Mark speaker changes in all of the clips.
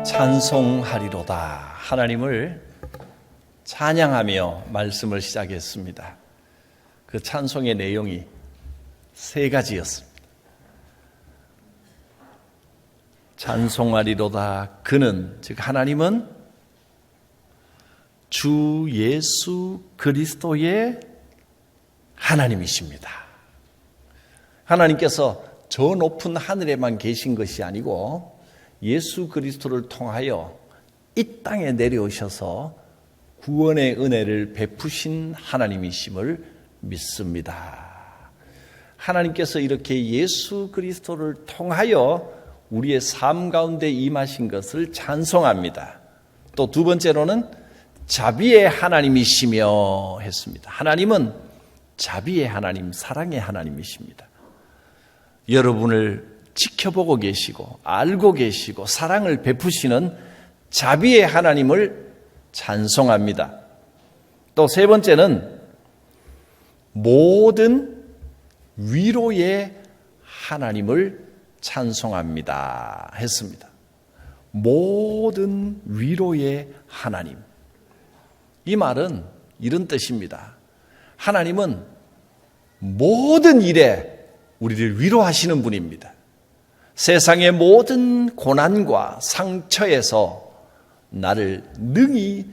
Speaker 1: 찬송하리로다. 하나님을 찬양하며 말씀을 시작했습니다. 그 찬송의 내용이 세 가지였습니다. 찬송하리로다. 그는, 즉 하나님은 주 예수 그리스도의 하나님이십니다. 하나님께서 저 높은 하늘에만 계신 것이 아니고 예수 그리스도를 통하여 이 땅에 내려오셔서 구원의 은혜를 베푸신 하나님이심을 믿습니다. 하나님께서 이렇게 예수 그리스도를 통하여 우리의 삶 가운데 임하신 것을 찬송합니다. 또 두 번째로는 자비의 하나님이시며 했습니다. 하나님은 자비의 하나님, 사랑의 하나님이십니다. 여러분을 지켜보고 계시고 알고 계시고 사랑을 베푸시는 자비의 하나님을 찬송합니다. 또 세 번째는 모든 위로의 하나님을 찬송합니다 했습니다. 모든 위로의 하나님. 이 말은 이런 뜻입니다. 하나님은 모든 일에 우리를 위로하시는 분입니다. 세상의 모든 고난과 상처에서 나를 능히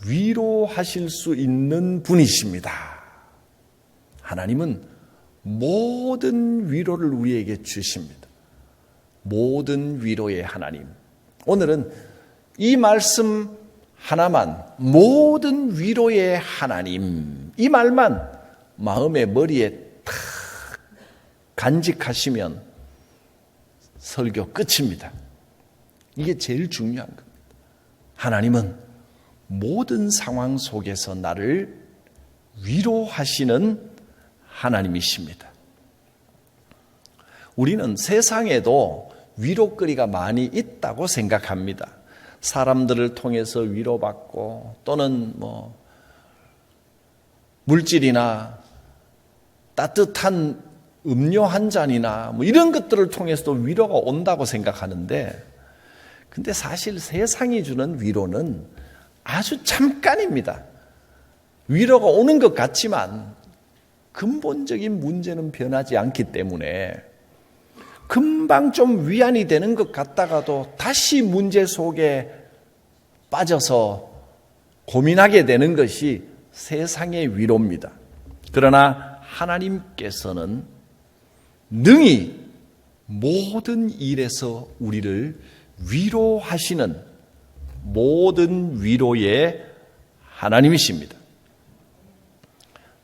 Speaker 1: 위로하실 수 있는 분이십니다. 하나님은 모든 위로를 우리에게 주십니다. 모든 위로의 하나님. 오늘은 이 말씀 하나만, 모든 위로의 하나님, 이 말만 마음의 머리에 탁 간직하시면 설교 끝입니다. 이게 제일 중요한 겁니다. 하나님은 모든 상황 속에서 나를 위로하시는 하나님이십니다. 우리는 세상에도 위로거리가 많이 있다고 생각합니다. 사람들을 통해서 위로받고 또는 물질이나 따뜻한 음료 한 잔이나 이런 것들을 통해서도 위로가 온다고 생각하는데, 근데 사실 세상이 주는 위로는 아주 잠깐입니다. 위로가 오는 것 같지만 근본적인 문제는 변하지 않기 때문에 금방 좀 위안이 되는 것 같다가도 다시 문제 속에 빠져서 고민하게 되는 것이 세상의 위로입니다. 그러나 하나님께서는 능히 모든 일에서 우리를 위로하시는 모든 위로의 하나님이십니다.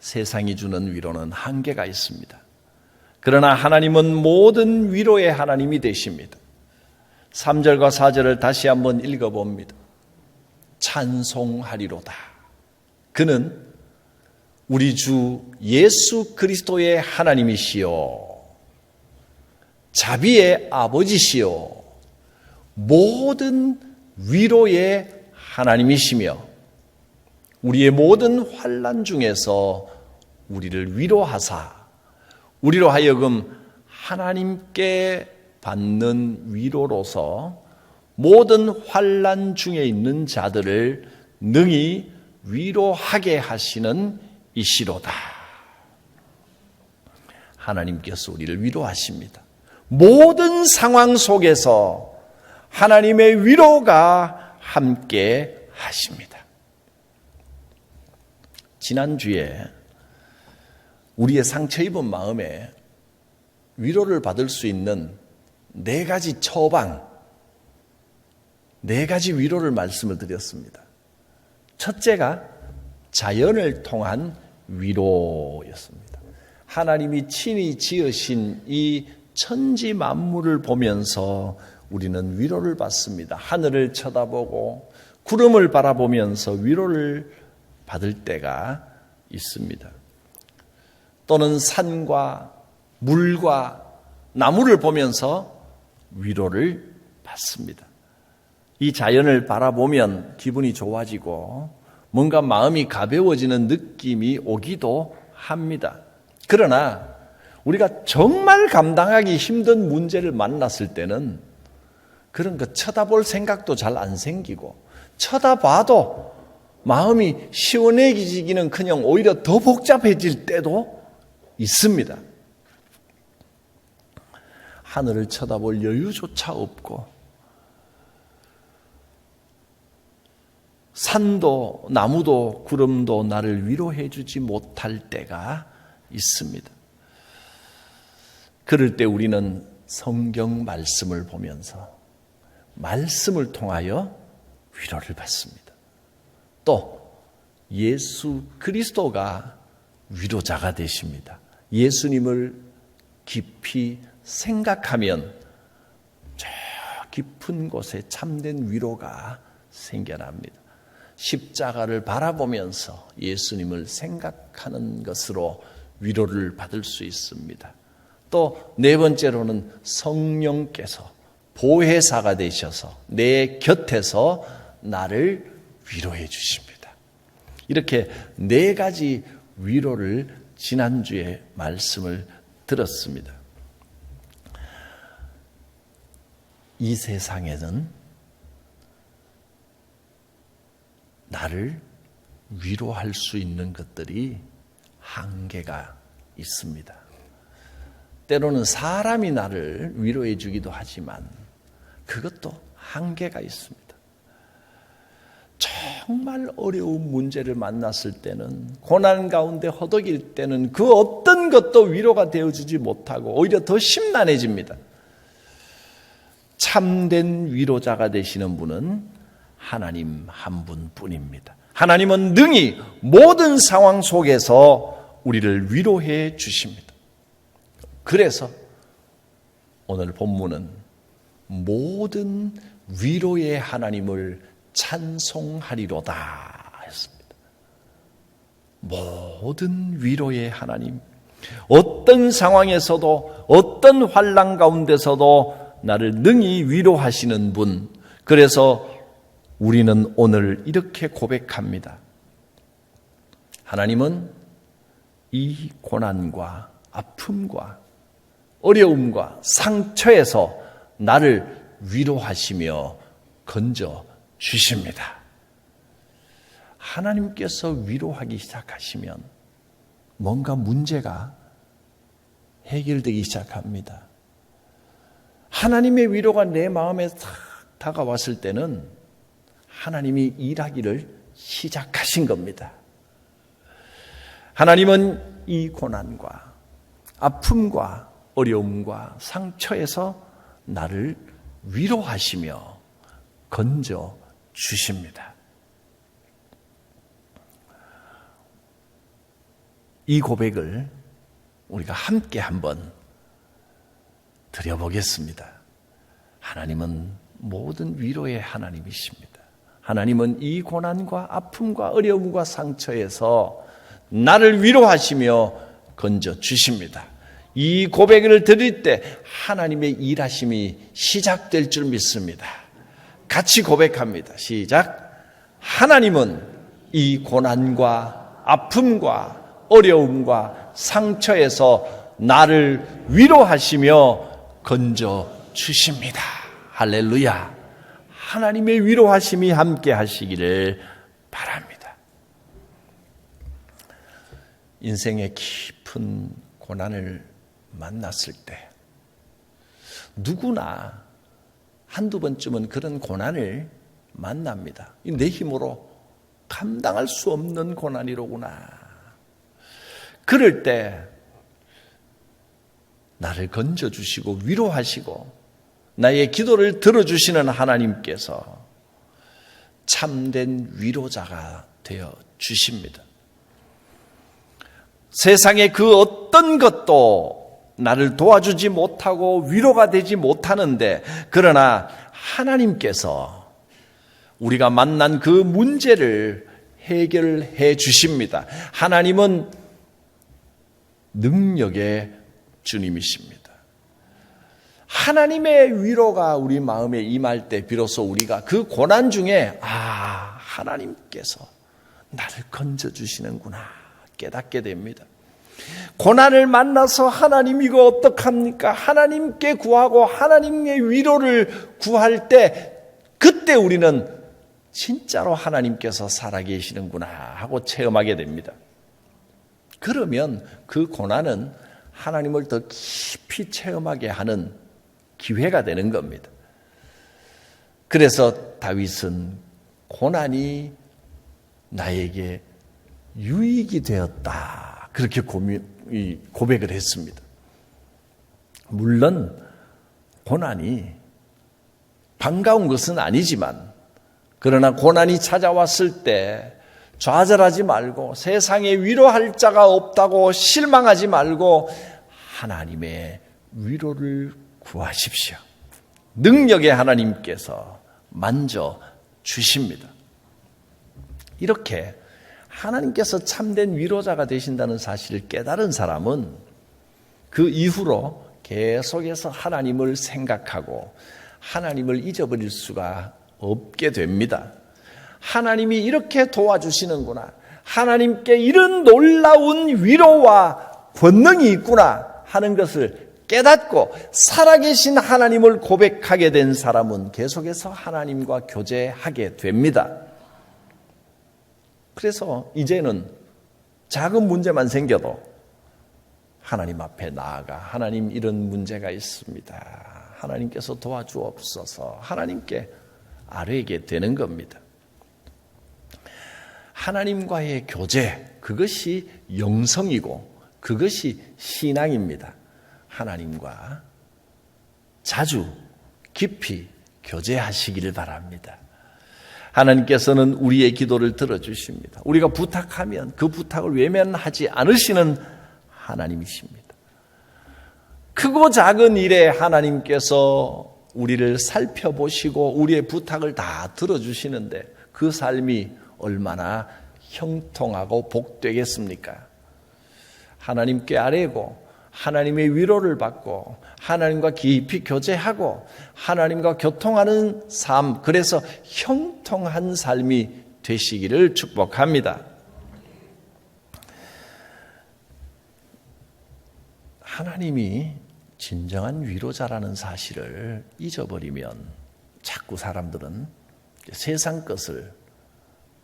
Speaker 1: 세상이 주는 위로는 한계가 있습니다. 그러나 하나님은 모든 위로의 하나님이 되십니다. 3절과 4절을 다시 한번 읽어봅니다. 찬송하리로다. 그는 우리 주 예수 그리스도의 하나님이시요 자비의 아버지시요 모든 위로의 하나님이시며 우리의 모든 환난 중에서 우리를 위로하사 우리로 하여금 하나님께 받는 위로로서 모든 환난 중에 있는 자들을 능히 위로하게 하시는 이시로다. 하나님께서 우리를 위로하십니다. 모든 상황 속에서 하나님의 위로가 함께 하십니다. 지난주에 우리의 상처 입은 마음에 위로를 받을 수 있는 4가지 처방, 4가지 위로를 말씀을 드렸습니다. 첫째가 자연을 통한 위로였습니다. 하나님이 친히 지으신 이 천지 만물을 보면서 우리는 위로를 받습니다. 하늘을 쳐다보고 구름을 바라보면서 위로를 받을 때가 있습니다. 또는 산과 물과 나무를 보면서 위로를 받습니다. 이 자연을 바라보면 기분이 좋아지고 뭔가 마음이 가벼워지는 느낌이 오기도 합니다. 그러나 우리가 정말 감당하기 힘든 문제를 만났을 때는 그런 거 쳐다볼 생각도 잘 안 생기고, 쳐다봐도 마음이 시원해지기는커녕 오히려 더 복잡해질 때도 있습니다. 하늘을 쳐다볼 여유조차 없고, 산도 나무도 구름도 나를 위로해 주지 못할 때가 있습니다. 그럴 때 우리는 성경 말씀을 보면서 말씀을 통하여 위로를 받습니다. 또 예수 그리스도가 위로자가 되십니다. 예수님을 깊이 생각하면 저 깊은 곳에 참된 위로가 생겨납니다. 십자가를 바라보면서 예수님을 생각하는 것으로 위로를 받을 수 있습니다. 또 네 번째로는 성령께서 보혜사가 되셔서 내 곁에서 나를 위로해 주십니다. 이렇게 네 가지 위로를 지난주에 말씀을 들었습니다. 이 세상에는 나를 위로할 수 있는 것들이 한계가 있습니다. 때로는 사람이 나를 위로해 주기도 하지만 그것도 한계가 있습니다. 정말 어려운 문제를 만났을 때는, 고난 가운데 허덕일 때는 그 어떤 것도 위로가 되어주지 못하고 오히려 더 심란해집니다. 참된 위로자가 되시는 분은 하나님 한 분뿐입니다. 하나님은 능히 모든 상황 속에서 우리를 위로해 주십니다. 그래서 오늘 본문은 모든 위로의 하나님을 찬송하리로다 했습니다. 모든 위로의 하나님, 어떤 상황에서도 어떤 환난 가운데서도 나를 능히 위로하시는 분. 그래서 우리는 오늘 이렇게 고백합니다. 하나님은 이 고난과 아픔과 어려움과 상처에서 나를 위로하시며 건져 주십니다. 하나님께서 위로하기 시작하시면 뭔가 문제가 해결되기 시작합니다. 하나님의 위로가 내 마음에 탁 다가왔을 때는 하나님이 일하기를 시작하신 겁니다. 하나님은 이 고난과 아픔과 어려움과 상처에서 나를 위로하시며 건져 주십니다. 이 고백을 우리가 함께 한번 드려보겠습니다. 하나님은 모든 위로의 하나님이십니다. 하나님은 이 고난과 아픔과 어려움과 상처에서 나를 위로하시며 건져 주십니다. 이 고백을 드릴 때 하나님의 일하심이 시작될 줄 믿습니다. 같이 고백합니다. 시작. 하나님은 이 고난과 아픔과 어려움과 상처에서 나를 위로하시며 건져 주십니다. 할렐루야. 하나님의 위로하심이 함께 하시기를 바랍니다. 인생의 깊은 고난을 만났을 때 누구나 한두 번쯤은 그런 고난을 만납니다. 내 힘으로 감당할 수 없는 고난이로구나. 그럴 때 나를 건져주시고 위로하시고 나의 기도를 들어주시는 하나님께서 참된 위로자가 되어 주십니다. 세상의 그 어떤 것도 나를 도와주지 못하고 위로가 되지 못하는데, 그러나 하나님께서 우리가 만난 그 문제를 해결해 주십니다. 하나님은 능력의 주님이십니다. 하나님의 위로가 우리 마음에 임할 때 비로소 우리가 그 고난 중에 하나님께서 나를 건져주시는구나 깨닫게 됩니다. 고난을 만나서 하나님 이거 어떡합니까? 하나님께 구하고 하나님의 위로를 구할 때 그때 우리는 진짜로 하나님께서 살아계시는구나 하고 체험하게 됩니다. 그러면 그 고난은 하나님을 더 깊이 체험하게 하는 기회가 되는 겁니다. 그래서 다윗은 고난이 나에게 유익이 되었다. 그렇게 고백을 했습니다. 물론 고난이 반가운 것은 아니지만 그러나 고난이 찾아왔을 때 좌절하지 말고 세상에 위로할 자가 없다고 실망하지 말고 하나님의 위로를 구하십시오. 능력의 하나님께서 만져 주십니다. 이렇게 하나님께서 참된 위로자가 되신다는 사실을 깨달은 사람은 그 이후로 계속해서 하나님을 생각하고 하나님을 잊어버릴 수가 없게 됩니다. 하나님이 이렇게 도와주시는구나. 하나님께 이런 놀라운 위로와 권능이 있구나 하는 것을 깨닫고 살아계신 하나님을 고백하게 된 사람은 계속해서 하나님과 교제하게 됩니다. 그래서 이제는 작은 문제만 생겨도 하나님 앞에 나아가 하나님 이런 문제가 있습니다. 하나님께서 도와주옵소서 하나님께 아뢰게 되는 겁니다. 하나님과의 교제, 그것이 영성이고 그것이 신앙입니다. 하나님과 자주 깊이 교제하시기를 바랍니다. 하나님께서는 우리의 기도를 들어주십니다. 우리가 부탁하면 그 부탁을 외면하지 않으시는 하나님이십니다. 크고 작은 일에 하나님께서 우리를 살펴보시고 우리의 부탁을 다 들어주시는데 그 삶이 얼마나 형통하고 복되겠습니까? 하나님께 아뢰고 하나님의 위로를 받고 하나님과 깊이 교제하고 하나님과 교통하는 삶, 그래서 형통한 삶이 되시기를 축복합니다. 하나님이 진정한 위로자라는 사실을 잊어버리면 자꾸 사람들은 세상 것을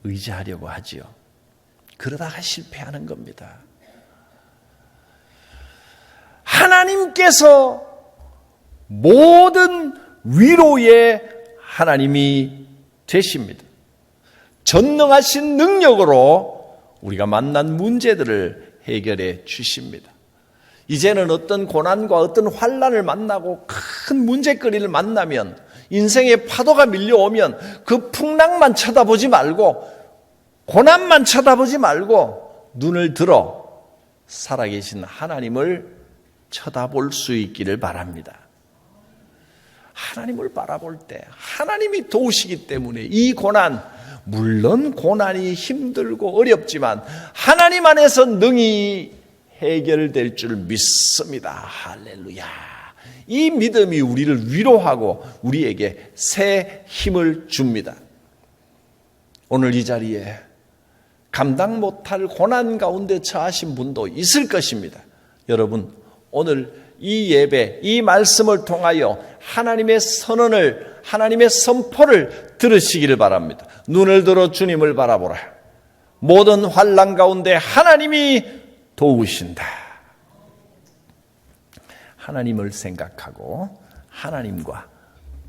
Speaker 1: 의지하려고 하지요. 그러다가 실패하는 겁니다. 하나님께서 모든 위로의 하나님이 되십니다. 전능하신 능력으로 우리가 만난 문제들을 해결해 주십니다. 이제는 어떤 고난과 어떤 환난을 만나고 큰 문제거리를 만나면 인생의 파도가 밀려오면 그 풍랑만 쳐다보지 말고 고난만 쳐다보지 말고 눈을 들어 살아계신 하나님을 쳐다볼 수 있기를 바랍니다. 하나님을 바라볼 때 하나님이 도우시기 때문에 이 고난, 물론 고난이 힘들고 어렵지만 하나님 안에서 능히 해결될 줄 믿습니다. 할렐루야. 이 믿음이 우리를 위로하고 우리에게 새 힘을 줍니다. 오늘 이 자리에 감당 못할 고난 가운데 처하신 분도 있을 것입니다. 여러분, 오늘 이 예배, 이 말씀을 통하여 하나님의 선언을, 하나님의 선포를 들으시기를 바랍니다. 눈을 들어 주님을 바라보라. 모든 환난 가운데 하나님이 도우신다. 하나님을 생각하고 하나님과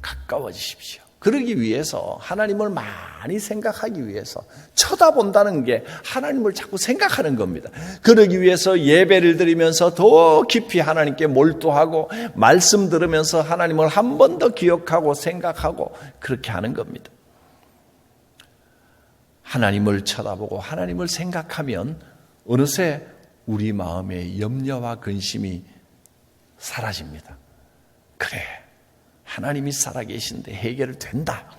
Speaker 1: 가까워지십시오. 그러기 위해서 하나님을 많이 생각하기 위해서 쳐다본다는 게 하나님을 자꾸 생각하는 겁니다. 그러기 위해서 예배를 드리면서 더 깊이 하나님께 몰두하고 말씀 들으면서 하나님을 한 번 더 기억하고 생각하고 그렇게 하는 겁니다. 하나님을 쳐다보고 하나님을 생각하면 어느새 우리 마음의 염려와 근심이 사라집니다. 그래, 하나님이 살아계신데 해결된다.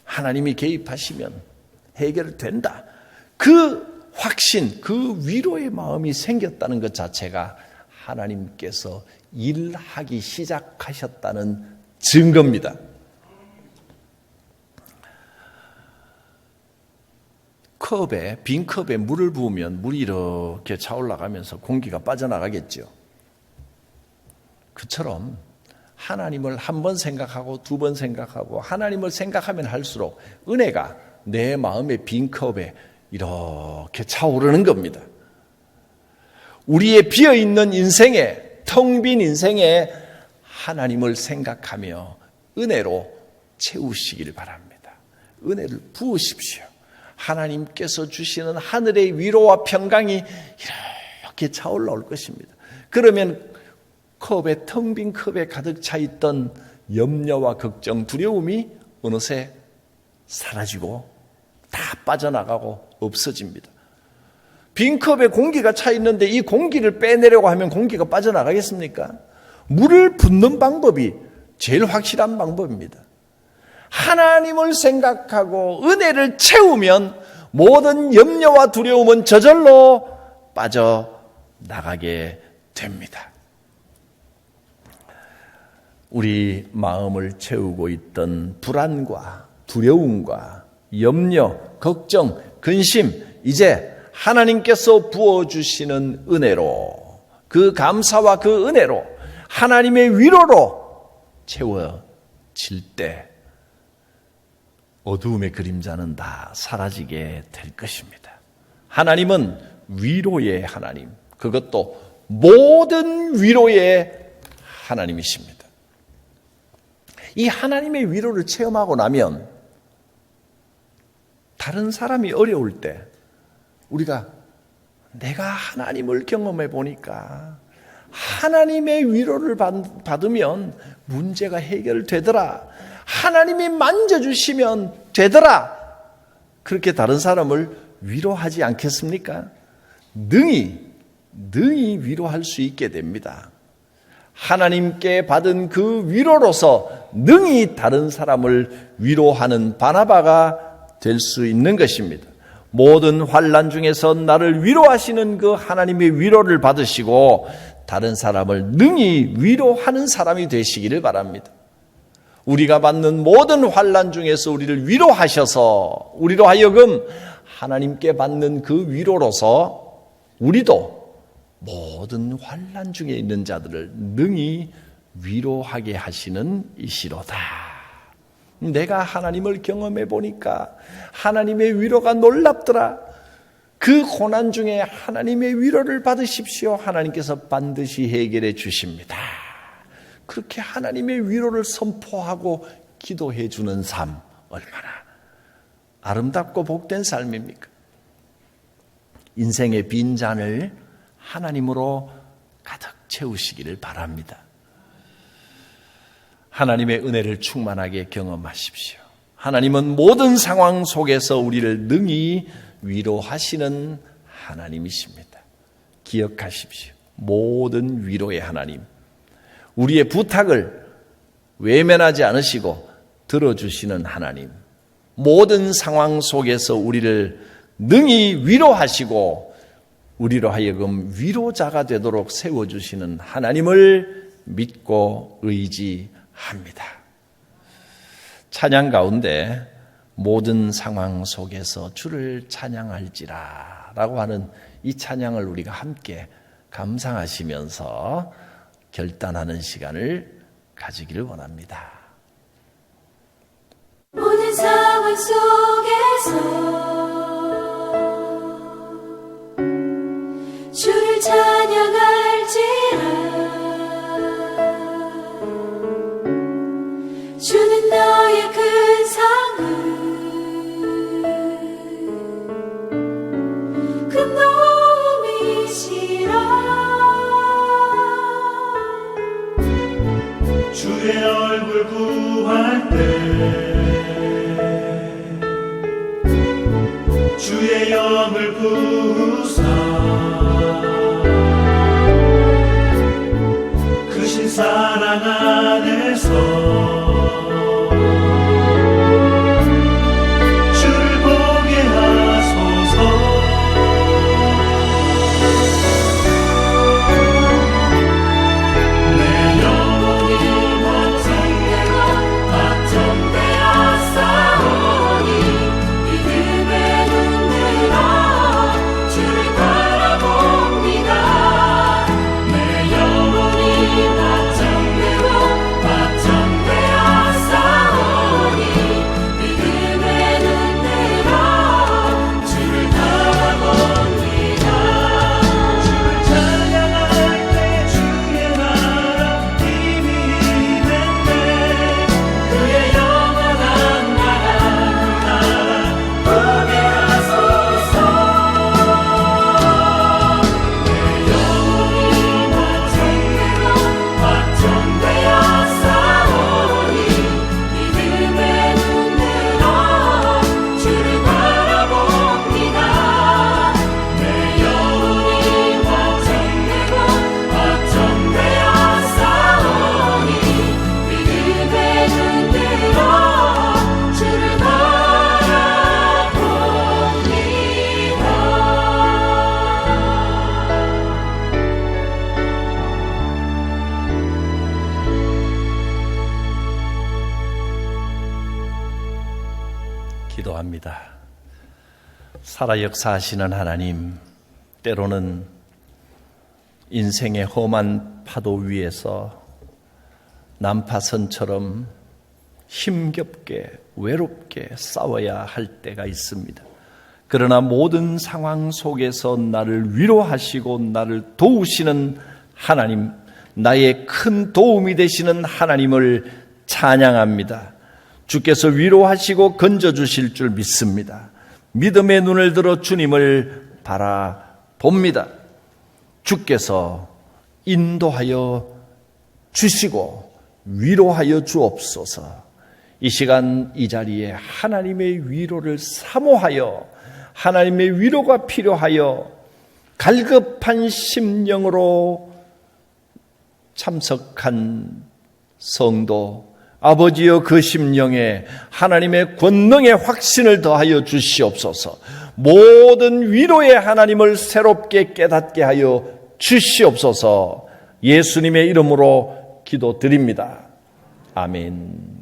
Speaker 1: 하나님이 개입하시면 해결된다. 그 확신, 그 위로의 마음이 생겼다는 것 자체가 하나님께서 일하기 시작하셨다는 증거입니다. 빈 컵에 물을 부으면 물이 이렇게 차올라가면서 공기가 빠져나가겠죠. 그처럼 하나님을 한 번 생각하고 두 번 생각하고 하나님을 생각하면 할수록 은혜가 내 마음의 빈 컵에 이렇게 차오르는 겁니다. 우리의 비어있는 인생에, 텅 빈 인생에 하나님을 생각하며 은혜로 채우시길 바랍니다. 은혜를 부으십시오. 하나님께서 주시는 하늘의 위로와 평강이 이렇게 차올라올 것입니다. 그러면 텅 빈 컵에 가득 차 있던 염려와 걱정, 두려움이 어느새 사라지고 다 빠져나가고 없어집니다. 빈 컵에 공기가 차 있는데 이 공기를 빼내려고 하면 공기가 빠져나가겠습니까? 물을 붓는 방법이 제일 확실한 방법입니다. 하나님을 생각하고 은혜를 채우면 모든 염려와 두려움은 저절로 빠져나가게 됩니다. 우리 마음을 채우고 있던 불안과 두려움과 염려, 걱정, 근심, 이제 하나님께서 부어주시는 은혜로, 그 감사와 그 은혜로 하나님의 위로로 채워질 때 어두움의 그림자는 다 사라지게 될 것입니다. 하나님은 위로의 하나님, 그것도 모든 위로의 하나님이십니다. 이 하나님의 위로를 체험하고 나면 다른 사람이 어려울 때 우리가 내가 하나님을 경험해 보니까 하나님의 위로를 받으면 문제가 해결되더라. 하나님이 만져주시면 되더라. 그렇게 다른 사람을 위로하지 않겠습니까? 능히 위로할 수 있게 됩니다. 하나님께 받은 그 위로로서 능히 다른 사람을 위로하는 바나바가 될 수 있는 것입니다. 모든 환난 중에서 나를 위로하시는 그 하나님의 위로를 받으시고 다른 사람을 능히 위로하는 사람이 되시기를 바랍니다. 우리가 받는 모든 환난 중에서 우리를 위로하셔서 우리로 하여금 하나님께 받는 그 위로로서 우리도 모든 환난 중에 있는 자들을 능히 위로하게 하시는 이시로다. 내가 하나님을 경험해 보니까 하나님의 위로가 놀랍더라. 그 고난 중에 하나님의 위로를 받으십시오. 하나님께서 반드시 해결해 주십니다. 그렇게 하나님의 위로를 선포하고 기도해 주는 삶, 얼마나 아름답고 복된 삶입니까? 인생의 빈잔을 하나님으로 가득 채우시기를 바랍니다. 하나님의 은혜를 충만하게 경험하십시오. 하나님은 모든 상황 속에서 우리를 능히 위로하시는 하나님이십니다. 기억하십시오. 모든 위로의 하나님, 우리의 부탁을 외면하지 않으시고 들어주시는 하나님, 모든 상황 속에서 우리를 능히 위로하시고 우리로 하여금 위로자가 되도록 세워주시는 하나님을 믿고 의지합니다. 찬양 가운데 모든 상황 속에서 주를 찬양할지라 라고 하는 이 찬양을 우리가 함께 감상하시면서 결단하는 시간을 가지기를 원합니다.
Speaker 2: 모든 상황 속에서 주를 찬양할지라. 주는 너의 큰 상을 큰 도움이시라.
Speaker 3: 주의 얼굴 구할 때 주의 영을 부으사 크신 사랑 안에서 주를 보게 하소서. 내 영혼이 걱정되어 싸우니 믿음의 눈을
Speaker 1: 기도합니다. 살아 역사하시는 하나님, 때로는 인생의 험한 파도 위에서 난파선처럼 힘겹게 외롭게 싸워야 할 때가 있습니다. 그러나 모든 상황 속에서 나를 위로하시고 나를 도우시는 하나님, 나의 큰 도움이 되시는 하나님을 찬양합니다. 주께서 위로하시고 건져주실 줄 믿습니다. 믿음의 눈을 들어 주님을 바라봅니다. 주께서 인도하여 주시고 위로하여 주옵소서. 이 시간 이 자리에 하나님의 위로를 사모하여 하나님의 위로가 필요하여 갈급한 심령으로 참석한 성도, 아버지여 그 심령에 하나님의 권능의 확신을 더하여 주시옵소서. 모든 위로의 하나님을 새롭게 깨닫게 하여 주시옵소서. 예수님의 이름으로 기도드립니다. 아멘.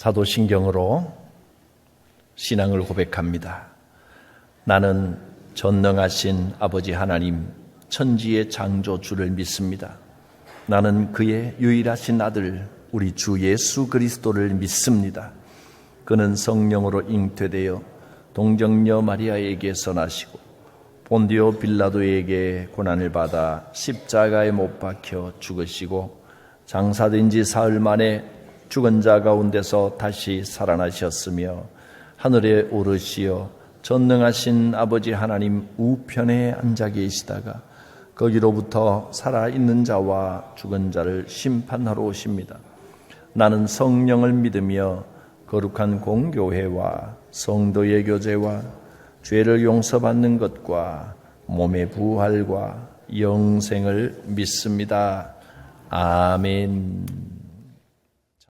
Speaker 1: 사도신경으로 신앙을 고백합니다. 나는 전능하신 아버지 하나님, 천지의 창조주를 믿습니다. 나는 그의 유일하신 아들 우리 주 예수 그리스도를 믿습니다. 그는 성령으로 잉태되어 동정녀 마리아에게서 나시고 본디오 빌라도에게 고난을 받아 십자가에 못 박혀 죽으시고 장사된 지 사흘 만에 죽은 자 가운데서 다시 살아나셨으며 하늘에 오르시어 전능하신 아버지 하나님 우편에 앉아 계시다가 거기로부터 살아있는 자와 죽은 자를 심판하러 오십니다. 나는 성령을 믿으며 거룩한 공교회와 성도의 교제와 죄를 용서받는 것과 몸의 부활과 영생을 믿습니다. 아멘.